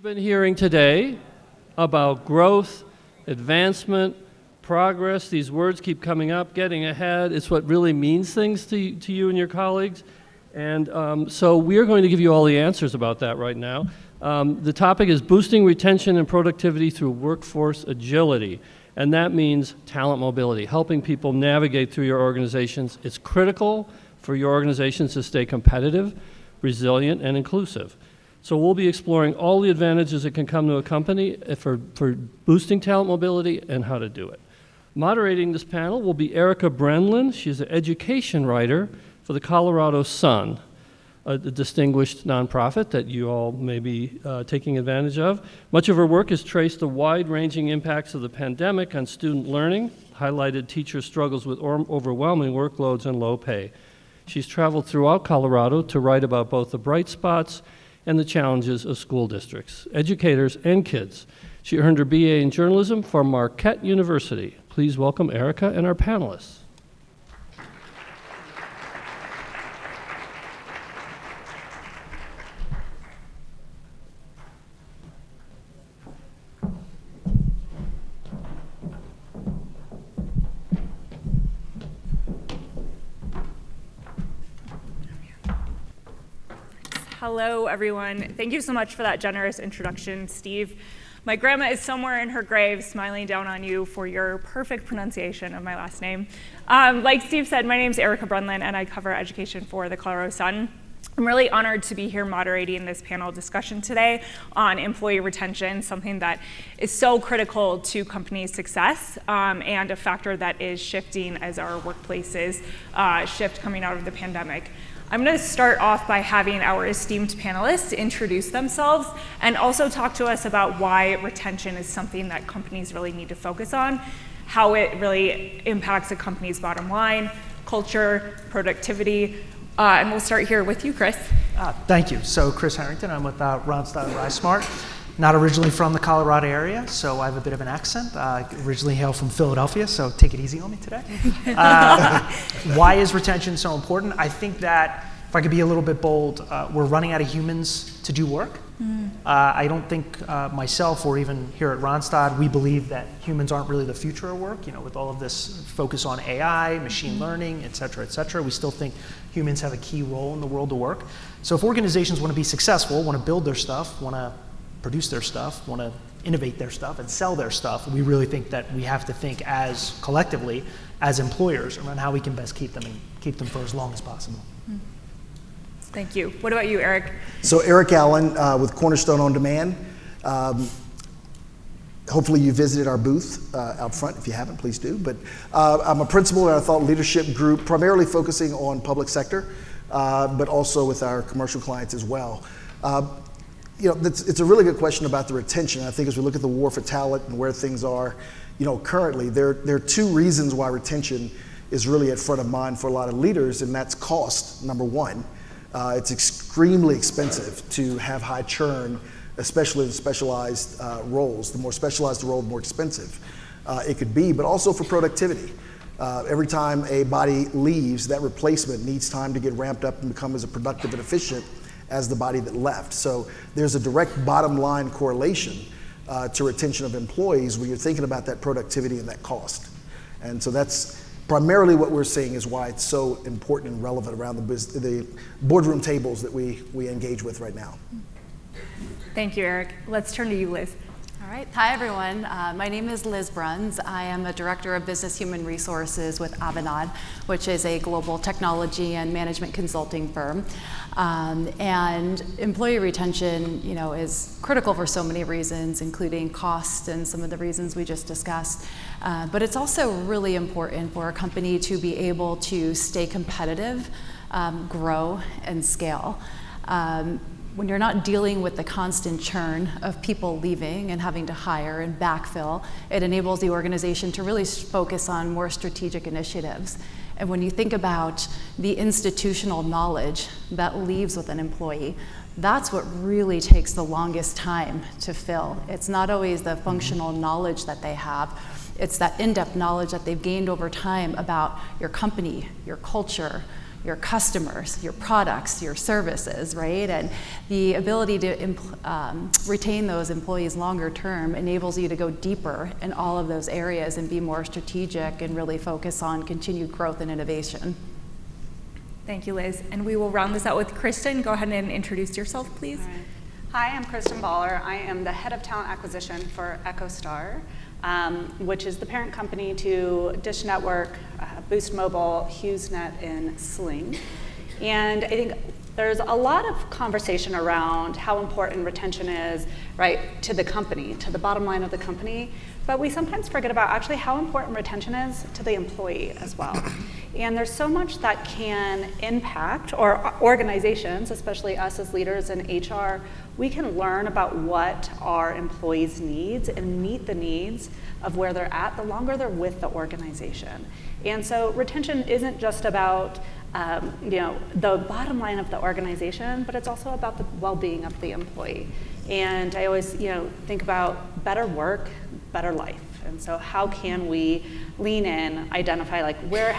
We've been hearing today about growth, advancement, progress. These words keep coming up, getting ahead. It's what really means things to you and your colleagues. And so we're going to give you all the answers about that right now. The topic is boosting retention and productivity through workforce agility. And that means talent mobility, helping people navigate through your organizations. It's critical for your organizations to stay competitive, resilient, and inclusive. So we'll be exploring all the advantages that can come to a company for boosting talent mobility and how to do it. Moderating this panel will be Erica Brenlin. She's an education writer for the Colorado Sun, a distinguished nonprofit that you all may be taking advantage of. Much of her work has traced the wide-ranging impacts of the pandemic on student learning, highlighted teachers' struggles with overwhelming workloads and low pay. She's traveled throughout Colorado to write about both the bright spots and the challenges of school districts, educators, and kids. She earned her BA in journalism from Marquette University. Please welcome Erica and our panelists. Hello, everyone. Thank you so much for that generous introduction, Steve. My grandma is somewhere in her grave smiling down on you for your perfect pronunciation of my last name. Like Steve said, my name is Erica Brunlin, and I cover education for the Colorado Sun. I'm really honored to be here moderating this panel discussion today on employee retention, something that is so critical to companies' success and a factor that is shifting as our workplaces shift coming out of the pandemic. I'm going to start off by having our esteemed panelists introduce themselves and also talk to us about why retention is something that companies really need to focus on, how it really impacts a company's bottom line, culture, productivity. And we'll start here with you, Chris. Thank you. So Chris Harrington, I'm with Randstad RiseSmart. Not originally from the Colorado area, so I have a bit of an accent. Originally hail from Philadelphia, so take it easy on me today. Why is retention so important? I think that, if I could be a little bit bold, we're running out of humans to do work. I don't think myself or even here at Randstad, we believe that humans aren't really the future of work. You know, with all of this focus on AI, machine learning, et cetera, we still think humans have a key role in the world of work. So if organizations want to be successful, want to build their stuff, want to produce their stuff, want to innovate their stuff and sell their stuff, we really think that we have to think as collectively as employers around how we can best keep them for as long as possible. Thank you. What about you, Eric? So Erick Allen with Cornerstone On Demand. Hopefully you visited our booth out front. If you haven't, please do. But I'm a principal in our thought leadership group, primarily focusing on public sector, but also with our commercial clients as well. You know, it's a really good question about the retention. I think as we look at the war for talent and where things are, you know, currently, there are two reasons why retention is really at front of mind for a lot of leaders, and that's cost, number one. It's extremely expensive to have high churn, especially in specialized roles. The more specialized the role, the more expensive it could be, but also for productivity. Every time a body leaves, that replacement needs time to get ramped up and become as productive and efficient as the body that left. So there's a direct bottom line correlation to retention of employees when you're thinking about that productivity and that cost. And so that's primarily what we're seeing is why it's so important and relevant around the boardroom tables that we engage with right now. Thank you, Eric. Let's turn to you, Liz. All right. Hi, everyone. My name is Liz Bruns. I am a Director of Business Human Resources with Avanade, which is a global technology and management consulting firm. And employee retention, you know, is critical for so many reasons, including cost and some of the reasons we just discussed. But it's also really important for a company to be able to stay competitive, grow, and scale. When you're not dealing with the constant churn of people leaving and having to hire and backfill, it enables the organization to really focus on more strategic initiatives. And when you think about the institutional knowledge that leaves with an employee, that's what really takes the longest time to fill. It's not always the functional knowledge that they have. It's that in-depth knowledge that they've gained over time about your company, your culture, your customers, your products, your services, right? And the ability to retain those employees longer term enables you to go deeper in all of those areas and be more strategic and really focus on continued growth and innovation. Thank you, Liz. And we will round this out with Kristen. Go ahead and introduce yourself, please. All right. Hi, I'm Kristen Baller. I am the head of talent acquisition for EchoStar, which is the parent company to Dish Network, Boost Mobile, HughesNet, and Sling. And I think there's a lot of conversation around how important retention is, right, to the company, to the bottom line of the company. But we sometimes forget about actually how important retention is to the employee as well. And there's so much that can impact, or organizations, especially us as leaders in HR, we can learn about what our employees' needs and meet the needs of where they're at the longer they're with the organization. And so retention isn't just about the bottom line of the organization, but it's also about the well-being of the employee. And I always think about better work, better life. And so how can we lean in, identify like where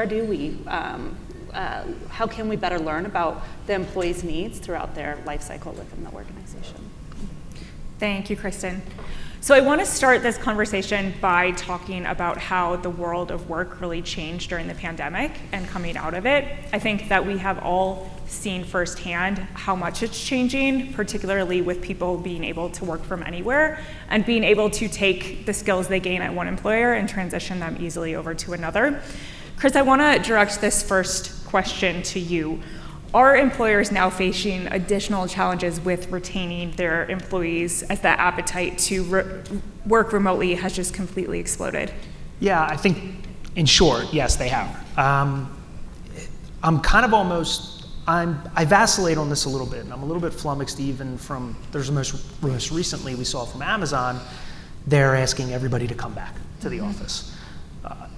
do we, how can we better learn about the employees' needs throughout their life cycle within the organization? Thank you, Kristen. So I want to start this conversation by talking about how the world of work really changed during the pandemic and coming out of it. I think that we have all seen firsthand how much it's changing, particularly with people being able to work from anywhere and being able to take the skills they gain at one employer and transition them easily over to another. Chris, I want to direct this first question to you. Are employers now facing additional challenges with retaining their employees as that appetite to work remotely has just completely exploded? Yeah, I think in short, yes, they have. I'm kind of almost, I vacillate on this a little bit, and I'm a little bit flummoxed even from, there's most recently we saw from Amazon, they're asking everybody to come back to the office.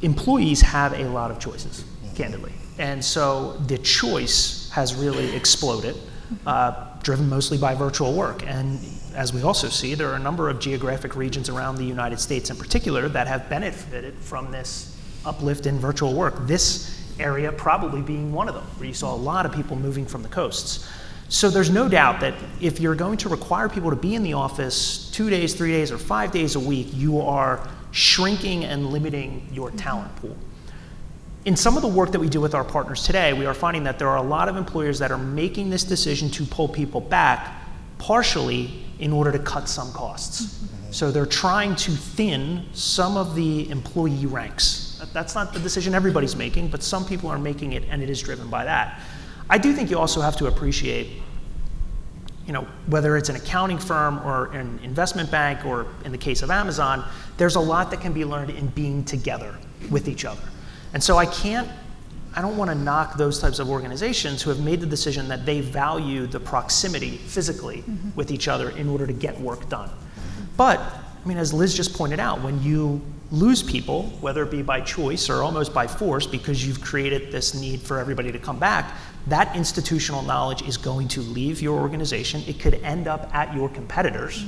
Employees have a lot of choices, candidly. And so the choice has really exploded, driven mostly by virtual work. And as we also see, there are a number of geographic regions around the United States in particular that have benefited from this uplift in virtual work. This area probably being one of them, where you saw a lot of people moving from the coasts. So there's no doubt that if you're going to require people to be in the office 2 days, 3 days, or 5 days a week, you are shrinking and limiting your talent pool. In some of the work that we do with our partners today, we are finding that there are a lot of employers that are making this decision to pull people back partially in order to cut some costs. So they're trying to thin some of the employee ranks. That's not the decision everybody's making, but some people are making it, and it is driven by that. I do think you also have to appreciate, whether it's an accounting firm or an investment bank, or in the case of Amazon, there's a lot that can be learned in being together with each other. And so I don't want to knock those types of organizations who have made the decision that they value the proximity physically with each other in order to get work done. But, as Liz just pointed out, when you lose people, whether it be by choice or almost by force, because you've created this need for everybody to come back, that institutional knowledge is going to leave your organization. It could end up at your competitors.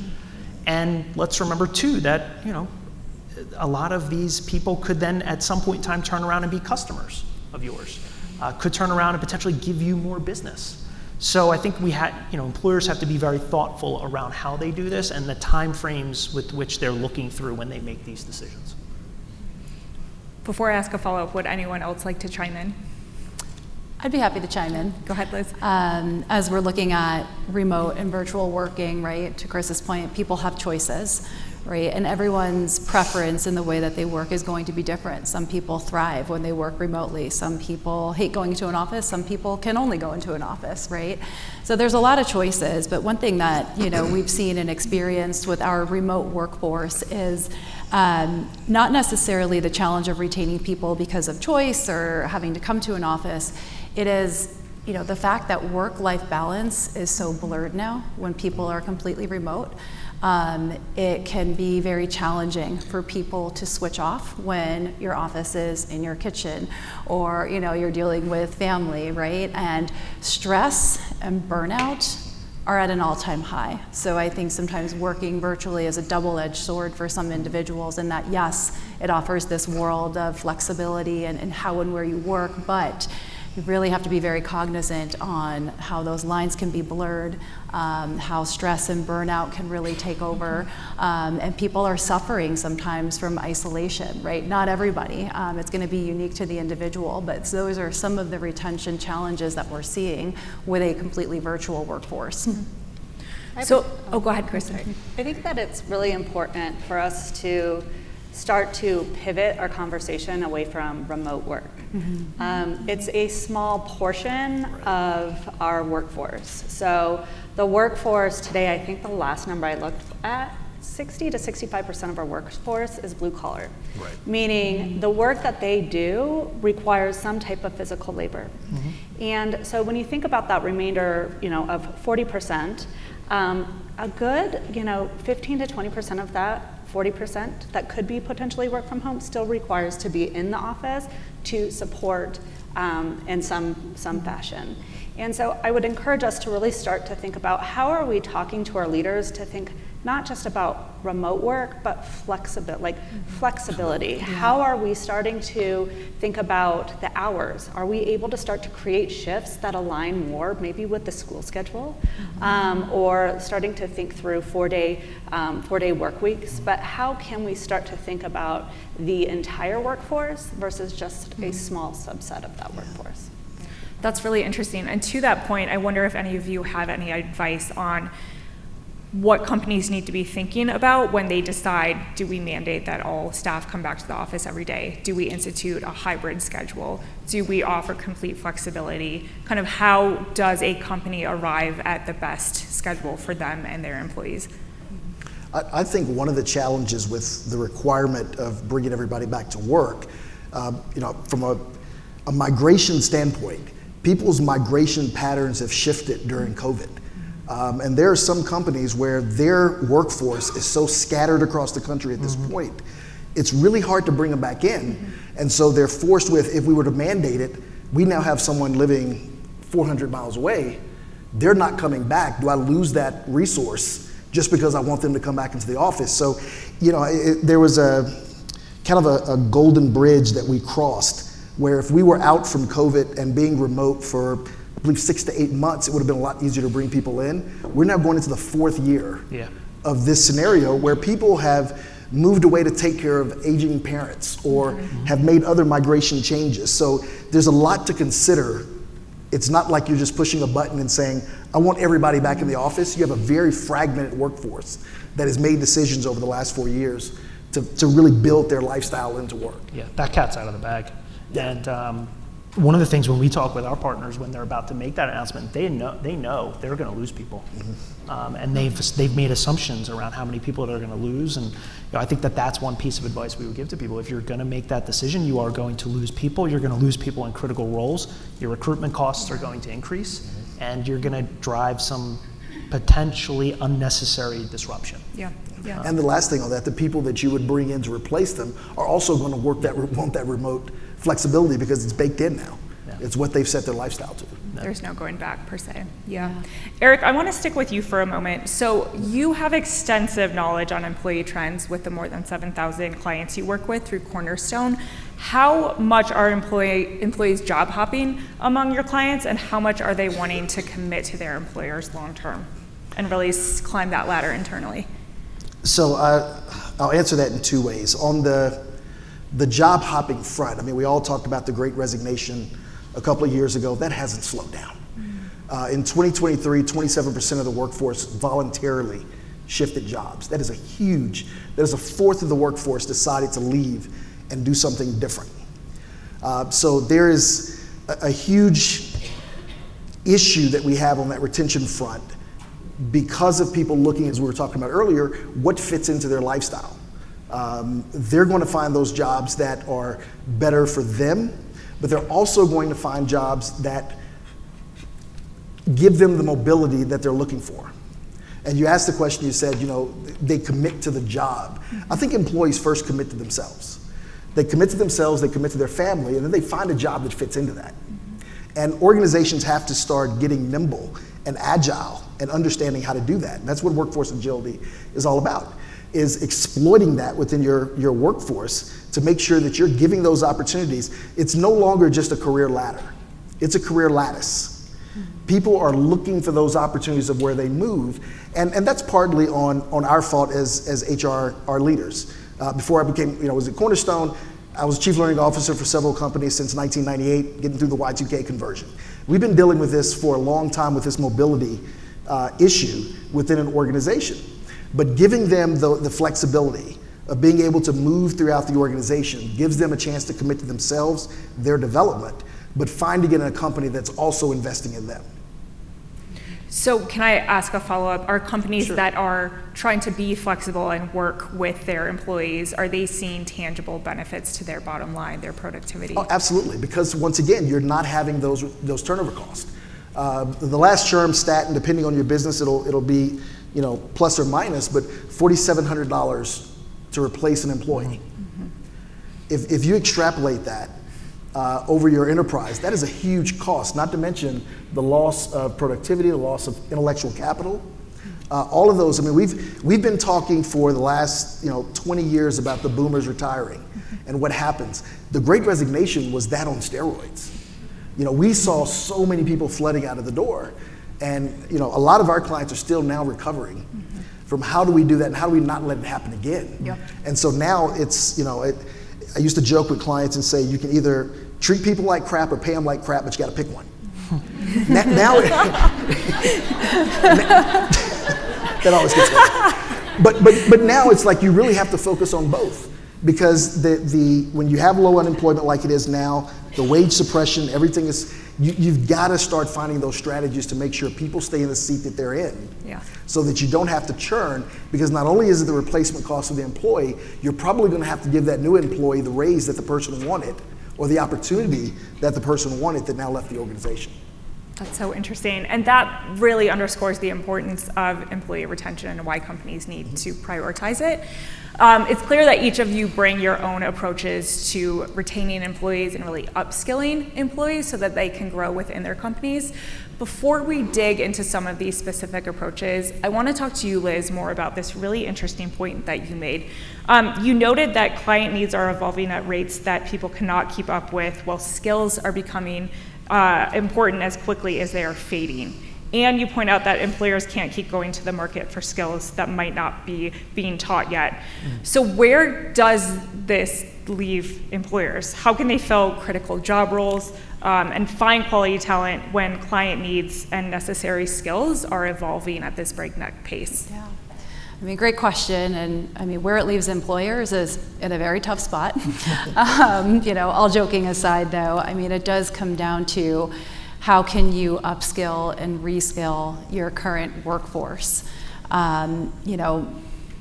And let's remember too that, a lot of these people could then at some point in time turn around and be customers of yours, could turn around and potentially give you more business. So I think employers have to be very thoughtful around how they do this and the time frames with which they're looking through when they make these decisions. Before I ask a follow-up, would anyone else like to chime in? I'd be happy to chime in. Go ahead, Liz. As we're looking at remote and virtual working, right, to Chris's point, people have choices, right? And everyone's preference in the way that they work is going to be different. Some people thrive when they work remotely. Some people hate going to an office. Some people can only go into an office, right? So there's a lot of choices, but one thing that, we've seen and experienced with our remote workforce is not necessarily the challenge of retaining people because of choice or having to come to an office. It is, the fact that work-life balance is so blurred now when people are completely remote. It can be very challenging for people to switch off when your office is in your kitchen or, you're dealing with family, right? And stress and burnout are at an all-time high. So I think sometimes working virtually is a double-edged sword for some individuals in that, yes, it offers this world of flexibility and how and where you work, but You really have to be very cognizant on how those lines can be blurred, how stress and burnout can really take over, and people are suffering sometimes from isolation, right? Not everybody. It's going to be unique to the individual, but those are some of the retention challenges that we're seeing with a completely virtual workforce. So, go ahead, Kristen. I think that it's really important for us to start to pivot our conversation away from remote work. It's a small portion of our workforce. So the workforce today, I think the last number I looked at, 60 to 65% of our workforce is blue collar, meaning the work that they do requires some type of physical labor. And so when you think about that remainder, of 40%, a good, 15 to 20% of that 40% that could be potentially work from home still requires to be in the office to support in some fashion. And so I would encourage us to really start to think about how are we talking to our leaders to think not just about remote work, but flexibility. How are we starting to think about the hours? Are we able to start to create shifts that align more maybe with the school schedule? Or starting to think through four-day work weeks, but how can we start to think about the entire workforce versus just a small subset of that workforce? That's really interesting. And to that point, I wonder if any of you have any advice on what companies need to be thinking about when they decide, do we mandate that all staff come back to the office every day? Do we institute a hybrid schedule? Do we offer complete flexibility? Kind of how does a company arrive at the best schedule for them and their employees? I think one of the challenges with the requirement of bringing everybody back to work, from a migration standpoint, people's migration patterns have shifted during COVID. And there are some companies where their workforce is so scattered across the country at this point, it's really hard to bring them back in. And so they're forced with, if we were to mandate it, we now have someone living 400 miles away, they're not coming back. Do I lose that resource just because I want them to come back into the office? So, there was a kind of a golden bridge that we crossed where if we were out from COVID and being remote for I believe 6 to 8 months, it would have been a lot easier to bring people in. We're now going into the 4th year of this scenario where people have moved away to take care of aging parents or have made other migration changes. So there's a lot to consider. It's not like you're just pushing a button and saying, I want everybody back in the office. You have a very fragmented workforce that has made decisions over the last 4 years to really build their lifestyle into work. Yeah, that cat's out of the bag. And one of the things when we talk with our partners when they're about to make that announcement, they know they're going to lose people, and they've made assumptions around how many people they're going to lose. And I think that's one piece of advice we would give to people. If you're going to make that decision, you are going to lose people. You're going to lose people in critical roles. Your recruitment costs are going to increase, and you're going to drive some potentially unnecessary disruption. Yeah. And the last thing on that, the people that you would bring in to replace them are also going to want that remote flexibility because it's baked in now. It's what they've set their lifestyle to. There's no going back per se. Yeah. Erick, I want to stick with you for a moment. So you have extensive knowledge on employee trends with the more than 7,000 clients you work with through Cornerstone. How much are employees job hopping among your clients, and how much are they wanting to commit to their employers long term and really climb that ladder internally? So I'll answer that in 2 ways. On the job hopping front, we all talked about the Great Resignation a couple of years ago. That hasn't slowed down. In 2023, 27% of the workforce voluntarily shifted jobs. That is a fourth of the workforce decided to leave and do something different. So there is a huge issue that we have on that retention front because of people looking, as we were talking about earlier, what fits into their lifestyle. They're going to find those jobs that are better for them, but they're also going to find jobs that give them the mobility that they're looking for. And you asked the question, you said, they commit to the job. I think employees first commit to themselves. They commit to themselves, they commit to their family, and then they find a job that fits into that. And organizations have to start getting nimble and agile and understanding how to do that. And that's what workforce agility is all about, is exploiting that within your workforce to make sure that you're giving those opportunities. It's no longer just a career ladder. It's a career lattice. People are looking for those opportunities of where they move, and that's partly on our fault as HR leaders. Before I became, was at Cornerstone, I was Chief Learning Officer for several companies since 1998, getting through the Y2K conversion. We've been dealing with this for a long time with this mobility issue within an organization, but giving them the flexibility of being able to move throughout the organization gives them a chance to commit to themselves, their development, but finding it in a company that's also investing in them. So can I ask a follow-up? Are companies Sure. that are trying to be flexible and work with their employees, are they seeing tangible benefits to their bottom line, their productivity? Oh, absolutely, because once again, you're not having those turnover costs. The last churn stat, and depending on your business, it'll be plus or minus, but $4,700 to replace an employee. Mm-hmm. If you extrapolate that over your enterprise, that is a huge cost, not to mention the loss of productivity, the loss of intellectual capital. All of those, we've been talking for the last 20 years about the boomers retiring and what happens. The Great Resignation was that on steroids. We saw so many people flooding out of the door, and a lot of our clients are still now recovering from how do we do that and how do we not let it happen again. Yep. And so now it's, I used to joke with clients and say you can either treat people like crap or pay them like crap, but you got to pick one. now that always gets me. But now it's like you really have to focus on both, because when you have low unemployment like it is now, the wage suppression, everything is, you've got to start finding those strategies to make sure people stay in the seat that they're in. Yeah. So that you don't have to churn, because not only is it the replacement cost of the employee, you're probably going to have to give that new employee the raise that the person wanted, or the opportunity that the person wanted that now left the organization. That's so interesting. And that really underscores the importance of employee retention and why companies need to prioritize it. It's clear that each of you bring your own approaches to retaining employees and really upskilling employees so that they can grow within their companies. Before we dig into some of these specific approaches, I want to talk to you, Liz, more about this really interesting point that you made. You noted that client needs are evolving at rates that people cannot keep up with, while skills are becoming important as quickly as they are fading. And you point out that employers can't keep going to the market for skills that might not be being taught yet. So where does this leave employers? How can they fill critical job roles and find quality talent when client needs and necessary skills are evolving at this breakneck pace? Yeah. Great question, and where it leaves employers is in a very tough spot. All joking aside though, it does come down to how can you upskill and reskill your current workforce.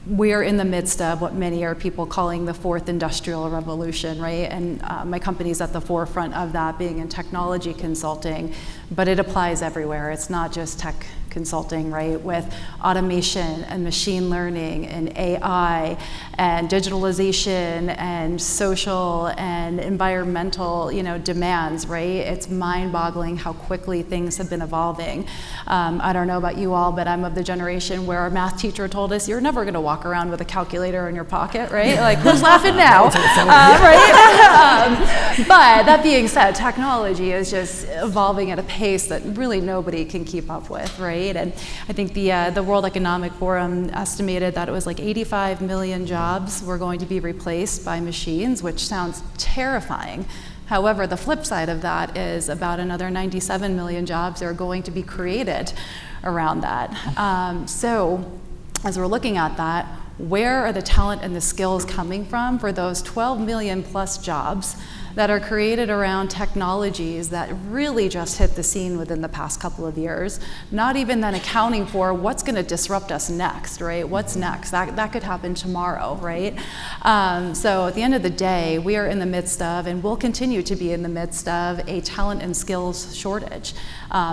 We're in the midst of what many are people calling the fourth industrial revolution, right? And my company's at the forefront of that, being in technology consulting, but it applies everywhere. It's not just tech consulting, right? With automation and machine learning and AI and digitalization and social and environmental, demands, right? It's mind-boggling how quickly things have been evolving. I don't know about you all, but I'm of the generation where our math teacher told us you're never going to walk around with a calculator in your pocket, right? Like, who's laughing now, right? But that being said, technology is just evolving at a pace that really nobody can keep up with, right? And I think the World Economic Forum estimated that it was like 85 million jobs were going to be replaced by machines, which sounds terrifying. However, the flip side of that is about another 97 million jobs are going to be created around that. So as we're looking at that, where are the talent and the skills coming from for those 12 million plus jobs that are created around technologies that really just hit the scene within the past couple of years, not even then accounting for what's going to disrupt us next, right? What's next? That could happen tomorrow, right? So at the end of the day, we are in the midst of, and will continue to be in the midst of, a talent and skills shortage.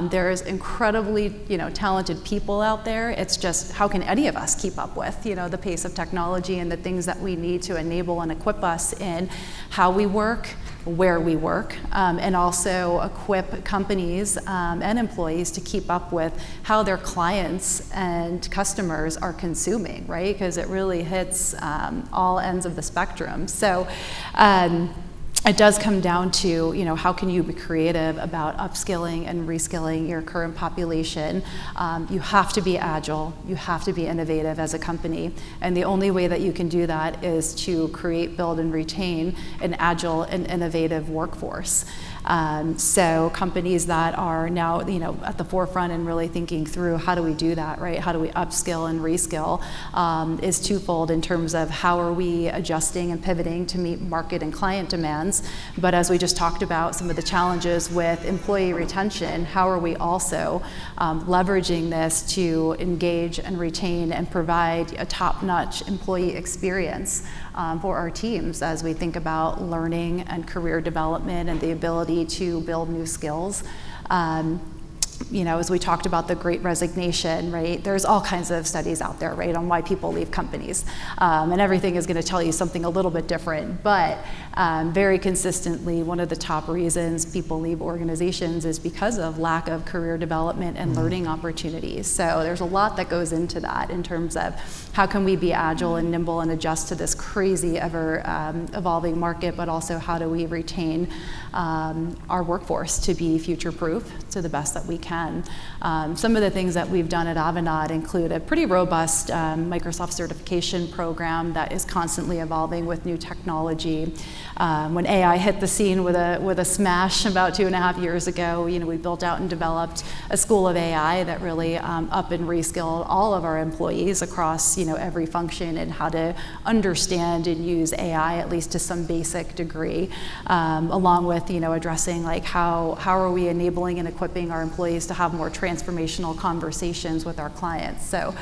There's incredibly, talented people out there. It's just, how can any of us keep up with, the pace of technology and the things that we need to enable and equip us in how we work, where we work, and also equip companies and employees to keep up with how their clients and customers are consuming, right? Because it really hits all ends of the spectrum. So it does come down to, how can you be creative about upskilling and reskilling your current population? You have to be agile, you have to be innovative as a company, and the only way that you can do that is to create, build, and retain an agile and innovative workforce. So companies that are now, at the forefront and really thinking through how do we do that, right? How do we upskill and reskill is twofold in terms of how are we adjusting and pivoting to meet market and client demands. But as we just talked about some of the challenges with employee retention, how are we also leveraging this to engage and retain and provide a top-notch employee experience for our teams as we think about learning and career development and the ability to build new skills. As we talked about the Great Resignation, right? There's all kinds of studies out there, right, on why people leave companies, and everything is going to tell you something a little bit different. But very consistently, one of the top reasons people leave organizations is because of lack of career development and learning opportunities. So there's a lot that goes into that in terms of how can we be agile and nimble and adjust to this crazy, ever evolving market, but also how do we retain our workforce to be future-proof to the best that we can. Some of the things that we've done at Avanade include a pretty robust Microsoft certification program that is constantly evolving with new technology. When AI hit the scene with a smash about 2.5 years ago, we built out and developed a school of AI that really up and reskilled all of our employees across every function and how to understand and use AI at least to some basic degree, along with addressing like how are we enabling and equipping our employees to have more transformational conversations with our clients. So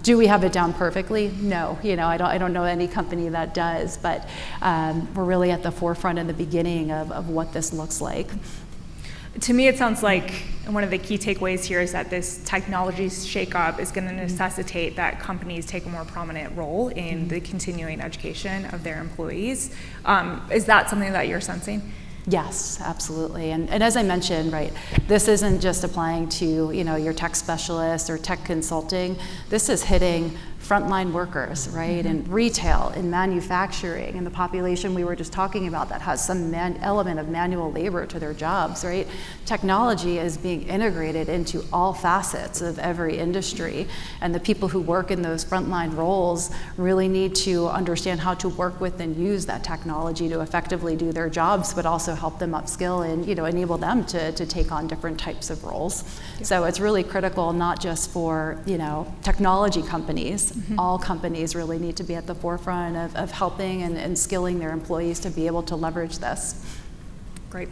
do we have it down perfectly? No, I don't know any company that does, but we're really at the forefront in the beginning of what this looks like. To me, it sounds like one of the key takeaways here is that this technology shakeup is going to necessitate that companies take a more prominent role in the continuing education of their employees. Is that something that you're sensing? Yes, absolutely. And as I mentioned, right, this isn't just applying to your tech specialists or tech consulting. This is hitting frontline workers, right, and retail and manufacturing and the population we were just talking about that has some element of manual labor to their jobs, right? Technology is being integrated into all facets of every industry, and the people who work in those frontline roles really need to understand how to work with and use that technology to effectively do their jobs, but also help them upskill and enable them to take on different types of roles. Yeah. So it's really critical not just for technology companies. All companies really need to be at the forefront of helping and skilling their employees to be able to leverage this. Great.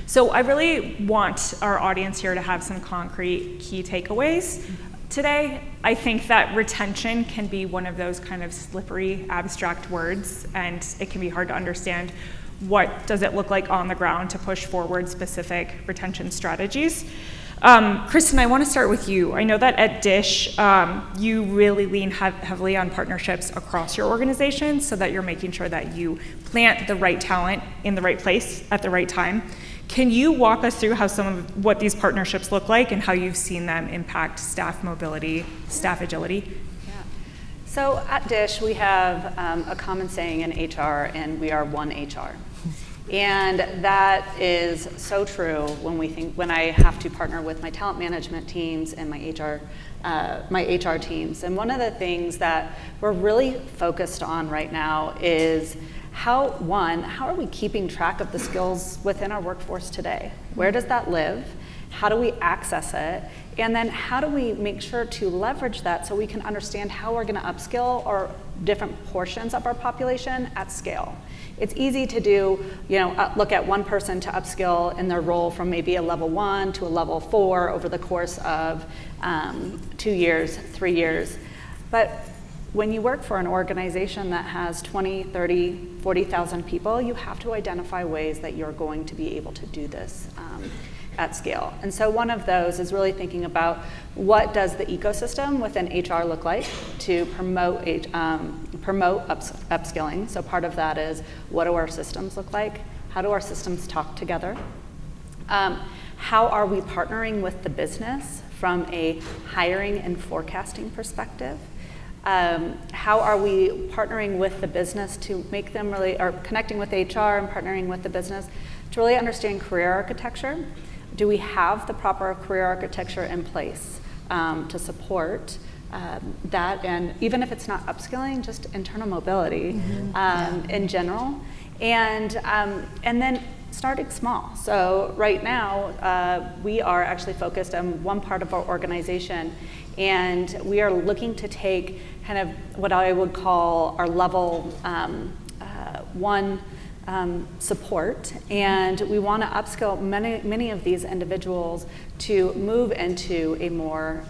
So I really want our audience here to have some concrete key takeaways. Today, I think that retention can be one of those kind of slippery, abstract words, and it can be hard to understand what does it look like on the ground to push forward specific retention strategies. Kristen, I want to start with you. I know that at Dish, you really lean heavily on partnerships across your organization so that you're making sure that you plant the right talent in the right place at the right time. Can you walk us through how what these partnerships look like and how you've seen them impact staff mobility, staff agility? Yeah. So at Dish, we have a common saying in HR, and we are one HR. And that is so true when I have to partner with my talent management teams and my HR teams. And one of the things that we're really focused on right now is how are we keeping track of the skills within our workforce today? Where does that live? How do we access it? And then how do we make sure to leverage that so we can understand how we're going to upskill our different portions of our population at scale? It's easy to do, look at one person to upskill in their role from maybe a level 1 to a level 4 over the course of 2 years, 3 years. But when you work for an organization that has 20, 30, 40,000 people, you have to identify ways that you're going to be able to do this at scale. And so one of those is really thinking about what does the ecosystem within HR look like to promote upskilling. So part of that is, what do our systems look like? How do our systems talk together? How are we partnering with the business from a hiring and forecasting perspective? How are we partnering with the business to make them really, or connecting with HR and partnering with the business to really understand career architecture? Do we have the proper career architecture in place to support that? And even if it's not upskilling, just internal mobility in general. And then starting small. So right now, we are actually focused on one part of our organization, and we are looking to take kind of what I would call our level 1 support, and we want to upskill many of these individuals to move into a more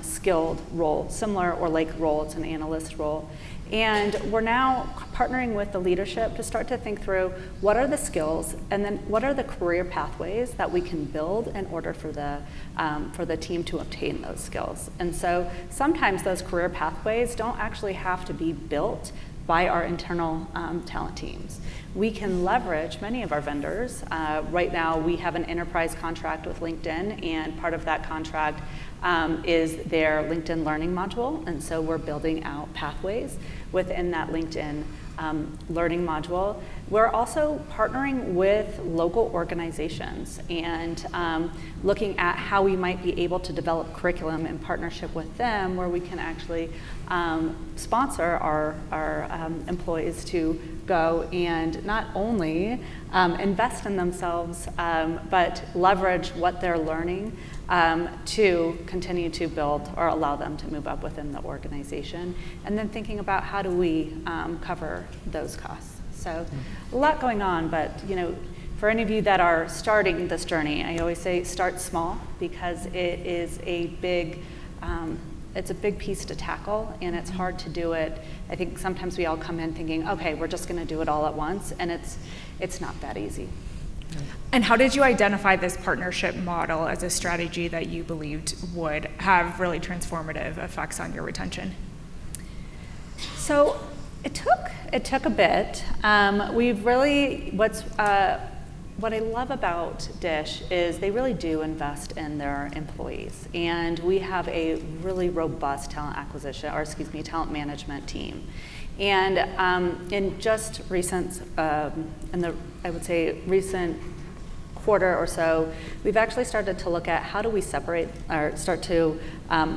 skilled role, similar or like role. It's an analyst role. And we're now partnering with the leadership to start to think through what are the skills and then what are the career pathways that we can build in order for the team to obtain those skills. And so sometimes those career pathways don't actually have to be built by our internal talent teams. We can leverage many of our vendors. Right now we have an enterprise contract with LinkedIn, and part of that contract is their LinkedIn learning module, and so we're building out pathways within that LinkedIn learning module. We're also partnering with local organizations and looking at how we might be able to develop curriculum in partnership with them, where we can actually sponsor our employees to go and not only invest in themselves, but leverage what they're learning to continue to build or allow them to move up within the organization, and then thinking about how do we cover those costs. So a lot going on, but for any of you that are starting this journey, I always say start small, because it is a big piece to tackle, and it's hard to do it. I think sometimes we all come in thinking, okay, we're just going to do it all at once, and it's not that easy. And how did you identify this partnership model as a strategy that you believed would have really transformative effects on your retention? So it took a bit. We've really, what I love about Dish is they really do invest in their employees, and we have a really robust talent management team. And in just recent, I would say recent quarter or so, we've actually started to look at how do we separate or start to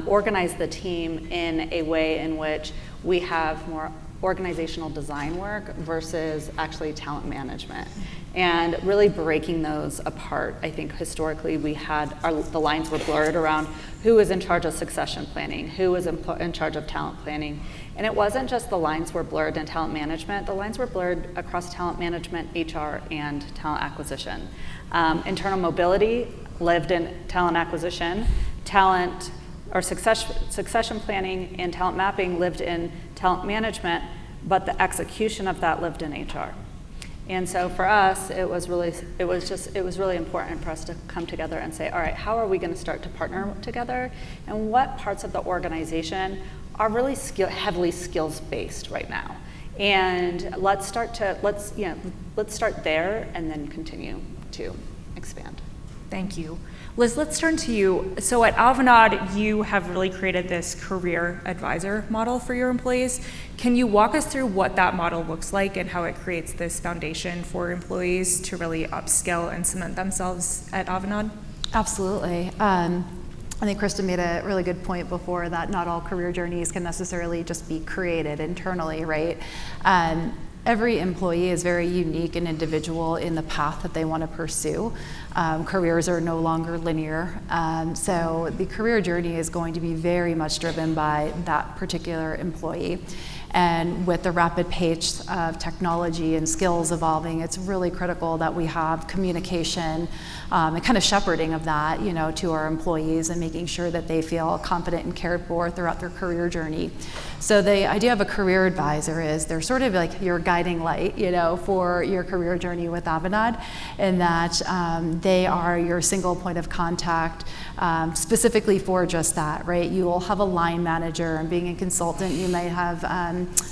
organize the team in a way in which we have more organizational design work versus actually talent management, and really breaking those apart. I think historically we had the lines were blurred around who was in charge of succession planning, who was in charge of talent planning. And it wasn't just the lines were blurred in talent management, the lines were blurred across talent management, HR, and talent acquisition. Internal mobility lived in talent acquisition, talent or succession planning and talent mapping lived in talent management, but the execution of that lived in HR. And so for us, it was really important for us to come together and say, all right, how are we going to start to partner together, and what parts of the organization are really heavily skills-based right now, and let's start there and then continue to expand. Thank you. Liz, let's turn to you. So at Avanade, you have really created this career advisor model for your employees. Can you walk us through what that model looks like and how it creates this foundation for employees to really upskill and cement themselves at Avanade? Absolutely. I think Kristen made a really good point before that not all career journeys can necessarily just be created internally, right? Every employee is very unique and individual in the path that they want to pursue. Careers are no longer linear, so the career journey is going to be very much driven by that particular employee. And with the rapid pace of technology and skills evolving, it's really critical that we have communication and kind of shepherding of that, to our employees, and making sure that they feel confident and cared for throughout their career journey. So the idea of a career advisor is they're sort of like your guiding light, for your career journey with Avanade, in that they are your single point of contact specifically for just that, right? You will have a line manager, and being a consultant, you might have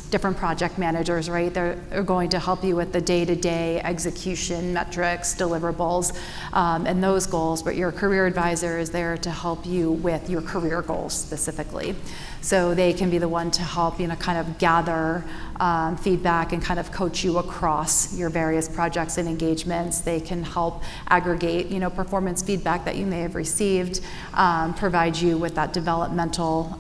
different project managers, right? They're going to help you with the day-to-day execution metrics, deliverables, and those goals, but your career advisor is there to help you with your career goals specifically. So they can be the one to help, kind of gather feedback and kind of coach you across your various projects and engagements. They can help aggregate, performance feedback that you may have received, provide you with that developmental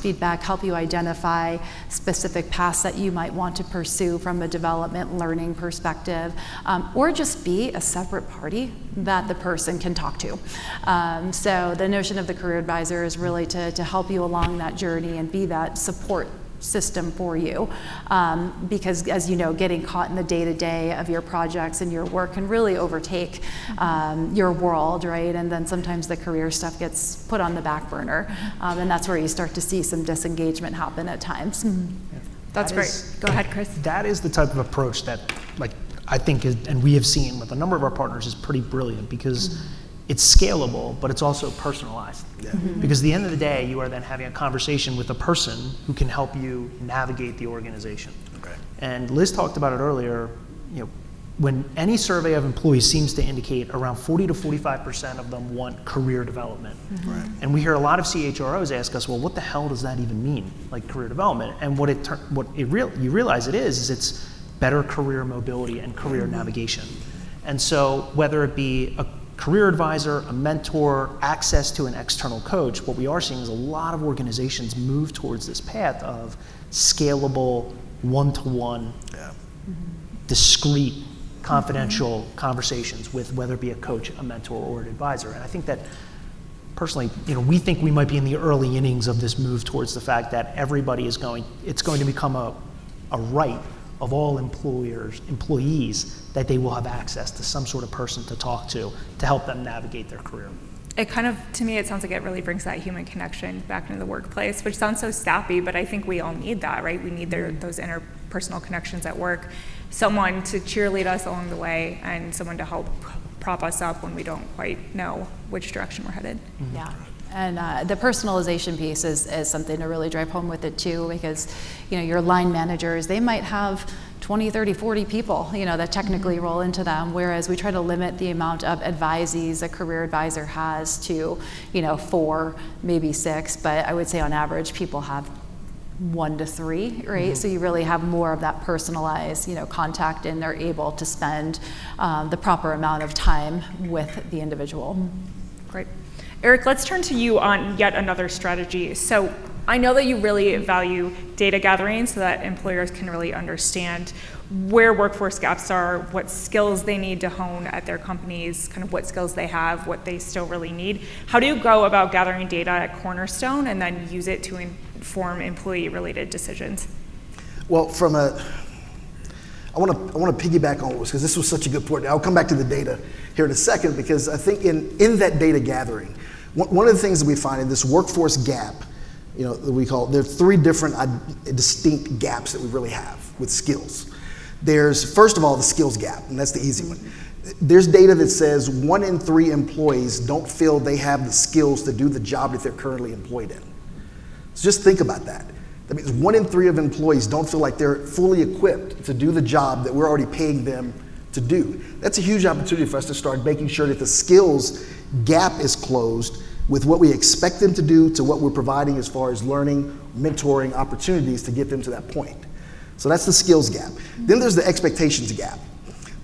feedback, help you identify specific paths that you might want to pursue from a development learning perspective, or just be a separate party that the person can talk to. So the notion of the career advisor is really to help you along that journey and be that support system for you, because as you know, getting caught in the day-to-day of your projects and your work can really overtake your world, right? And then sometimes the career stuff gets put on the back burner, and that's where you start to see some disengagement happen at times. That's great. Go ahead, Chris. That is the type of approach that, I think, and we have seen with a number of our partners, is pretty brilliant, because it's scalable, but it's also personalized. Yeah. Because at the end of the day, you are then having a conversation with a person who can help you navigate the organization. Okay. And Liz talked about it earlier, when any survey of employees seems to indicate around 40 to 45% of them want career development. Right. And we hear a lot of CHROs ask us, well, what the hell does that even mean, like career development? And you realize it is it's better career mobility and career navigation. And so whether it be a career advisor, a mentor, access to an external coach, what we are seeing is a lot of organizations move towards this path of scalable, one-to-one, discrete, confidential conversations with whether it be a coach, a mentor, or an advisor. And I think that personally, we think we might be in the early innings of this move towards the fact that it's going to become a right of all employees that they will have access to some sort of person to talk to help them navigate their career. It kind of, to me, it sounds like it really brings that human connection back into the workplace, which sounds so sappy, but I think we all need that, right? We need those interpersonal connections at work, someone to cheerlead us along the way, and someone to help prop us up when we don't quite know which direction we're headed. Yeah. And the personalization piece is something to really drive home with it too, because your line managers, they might have 20, 30, 40 people that technically roll into them, whereas we try to limit the amount of advisees a career advisor has to 4, maybe 6, but I would say on average people have 1 to 3, right? So you really have more of that personalized contact, and they're able to spend the proper amount of time with the individual. Great. Erick, let's turn to you on yet another strategy. So I know that you really value data gathering so that employers can really understand where workforce gaps are, what skills they need to hone at their companies, kind of what skills they have, what they still really need. How do you go about gathering data at Cornerstone and then use it to inform employee-related decisions? Well, I want to piggyback on because this was such a good point. I'll come back to the data here in a second, because I think in that data gathering, one of the things that we find in this workforce gap, that we call, there are 3 different distinct gaps that we really have with skills. There's, first of all, the skills gap, and that's the easy one. There's data that says 1 in 3 employees don't feel they have the skills to do the job that they're currently employed in. So just think about that. That means 1 in 3 of employees don't feel like they're fully equipped to do the job that we're already paying them to do. That's a huge opportunity for us to start making sure that the skills gap is closed with what we expect them to do to what we're providing as far as learning, mentoring opportunities to get them to that point. So that's the skills gap. Then there's the expectations gap.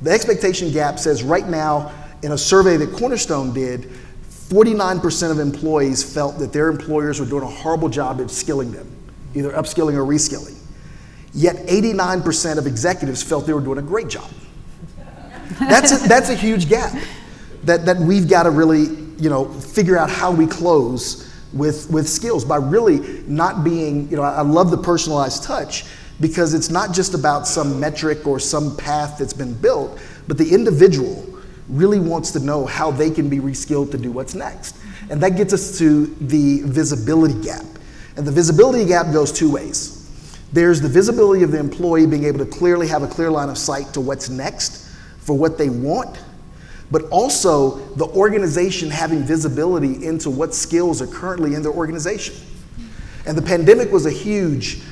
The expectation gap says right now, in a survey that Cornerstone did, 49% of employees felt that their employers were doing a horrible job at skilling them, either upskilling or reskilling. Yet 89% of executives felt they were doing a great job. That's a huge gap that we've got to really figure out how we close with skills by really not being, I love the personalized touch, because it's not just about some metric or some path that's been built, but the individual really wants to know how they can be reskilled to do what's next. And that gets us to the visibility gap. And the visibility gap goes 2 ways. There's the visibility of the employee being able to clearly have a clear line of sight to what's next for what they want, but also the organization having visibility into what skills are currently in their organization. And the pandemic was a huge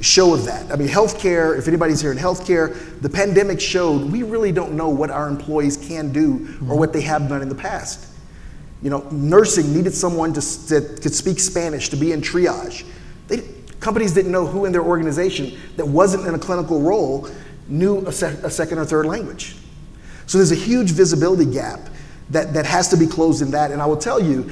show of that. I mean, healthcare, if anybody's here in healthcare, the pandemic showed we really don't know what our employees can do or what they have done in the past. You know, nursing needed someone that could speak Spanish to be in triage. Companies didn't know who in their organization that wasn't in a clinical role knew a second or third language. So there's a huge visibility gap that has to be closed in that. And I will tell you,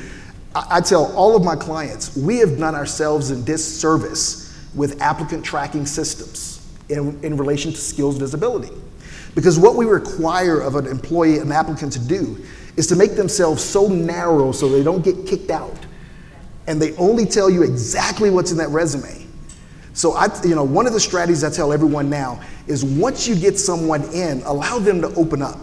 I tell all of my clients, we have done ourselves a disservice with applicant tracking systems in relation to skills visibility. Because what we require of an employee, an applicant to do, is to make themselves so narrow so they don't get kicked out. And they only tell you exactly what's in that resume. So one of the strategies I tell everyone now is once you get someone in, allow them to open up.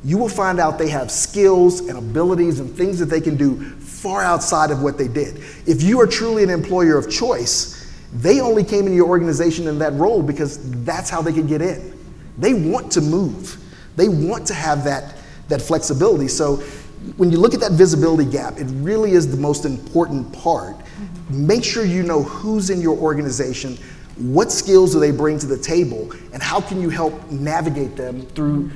You will find out they have skills and abilities and things that they can do far outside of what they did. If you are truly an employer of choice, they only came into your organization in that role because that's how they could get in. They want to move. They want to have that flexibility. So when you look at that visibility gap, it really is the most important part. Make sure you know who's in your organization, what skills do they bring to the table, and how can you help navigate them through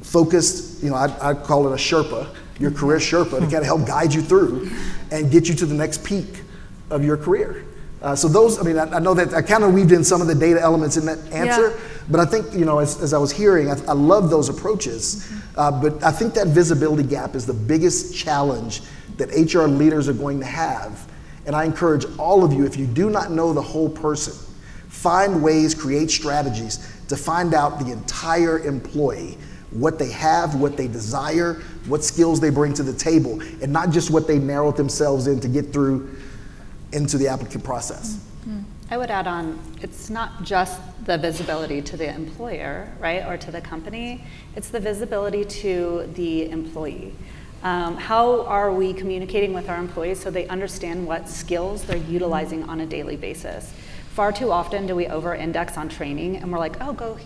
focused, I call it a Sherpa, your career Sherpa, to kind of help guide you through and get you to the next peak of your career. So those, I know that I kind of weaved in some of the data elements in that answer, but I think, as I was hearing, I love those approaches. But I think that visibility gap is the biggest challenge that HR leaders are going to have. And I encourage all of you, if you do not know the whole person, find ways, create strategies to find out the entire employee, what they have, what they desire, what skills they bring to the table, and not just what they narrowed themselves in to get through into the applicant process. I would add on, it's not just the visibility to the employer, right, or to the company, it's the visibility to the employee. How are we communicating with our employees so they understand what skills they're utilizing on a daily basis? Far too often do we over-index on training, and we're like, oh, go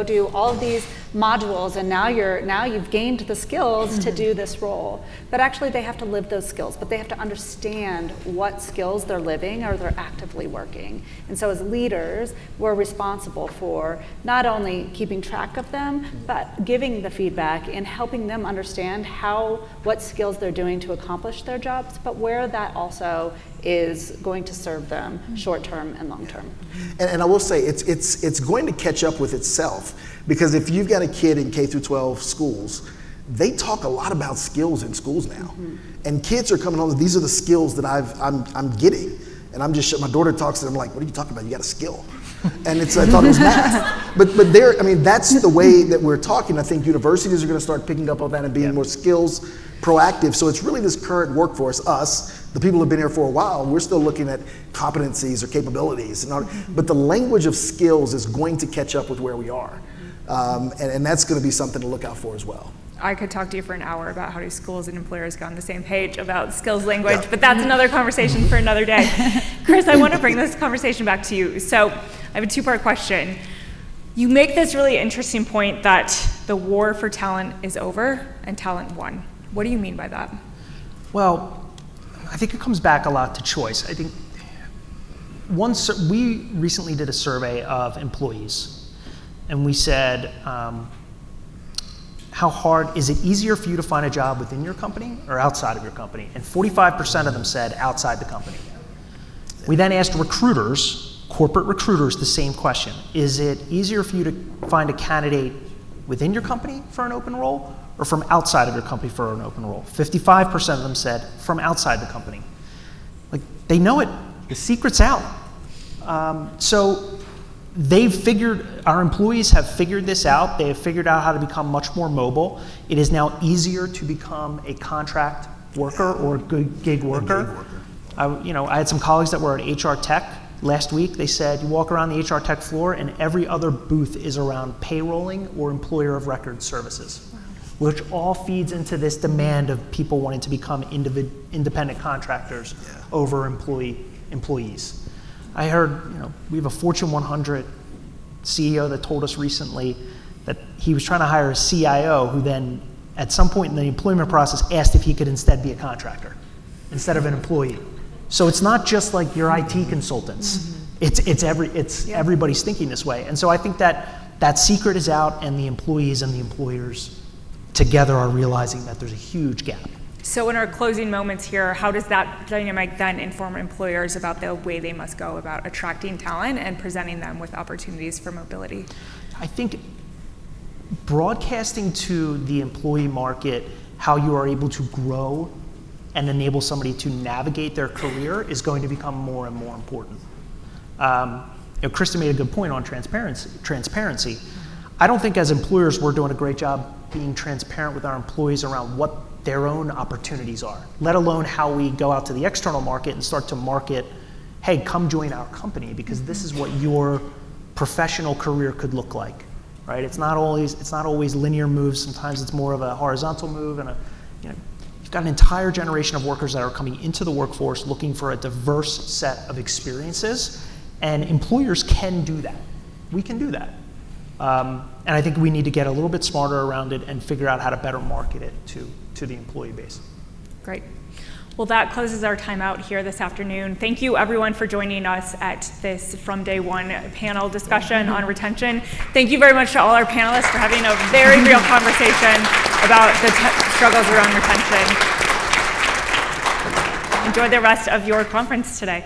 do all of these modules, and now you've gained the skills to do this role. But actually, they have to live those skills, but they have to understand what skills they're living or they're actively working. And so, as leaders, we're responsible for not only keeping track of them, but giving the feedback and helping them understand what skills they're doing to accomplish their jobs, but where that also is going to serve them short-term and long-term. And I will say, it's going to catch up with itself, because if you've got a kid in K through 12 schools, they talk a lot about skills in schools now. And kids are coming home, these are the skills that I'm getting. And my daughter talks to them like, what are you talking about? You got a skill. And I thought it was math. But that's the way that we're talking. I think universities are going to start picking up on that and being more skills proactive. So it's really this current workforce, us, the people who have been here for a while, we're still looking at competencies or capabilities. But the language of skills is going to catch up with where we are. And that's going to be something to look out for as well. I could talk to you for an hour about how do schools and employers get on the same page about skills language, but that's another conversation for another day. Chris, I want to bring this conversation back to you. So I have a two-part question. You make this really interesting point that the war for talent is over and talent won. What do you mean by that? Well, I think it comes back a lot to choice. I think we recently did a survey of employees, and we said, how hard, is it easier for you to find a job within your company or outside of your company? And 45% of them said outside the company. We then asked recruiters, corporate recruiters, the same question. Is it easier for you to find a candidate within your company for an open role or from outside of your company for an open role? 55% of them said from outside the company. Like, they know it, the secret's out. So our employees have figured this out. They have figured out how to become much more mobile. It is now easier to become a contract worker or a good gig worker. I had some colleagues that were at HR Tech last week. They said you walk around the HR Tech floor and every other booth is around payrolling or employer of record services, which all feeds into this demand of people wanting to become independent contractors over employees. I heard, we have a Fortune 100 CEO that told us recently that he was trying to hire a CIO who then, at some point in the employment process, asked if he could instead be a contractor instead of an employee. So it's not just like your IT consultants. everybody's thinking this way. And so I think that secret is out, and the employees and the employers together are realizing that there's a huge gap. So in our closing moments here, how does that dynamic then inform employers about the way they must go about attracting talent and presenting them with opportunities for mobility? I think broadcasting to the employee market how you are able to grow and enable somebody to navigate their career is going to become more and more important. Kristen made a good point on transparency. I don't think as employers we're doing a great job being transparent with our employees around what their own opportunities are, let alone how we go out to the external market and start to market, hey, come join our company because this is what your professional career could look like, right? It's not always linear moves. Sometimes it's more of a horizontal move, and you've got an entire generation of workers that are coming into the workforce looking for a diverse set of experiences, and employers can do that. We can do that. And I think we need to get a little bit smarter around it and figure out how to better market it to the employee base. Great. Well, that closes our time out here this afternoon. Thank you, everyone, for joining us at this From Day One panel discussion on retention. Thank you very much to all our panelists for having a very real conversation about the struggles around retention. Enjoy the rest of your conference today.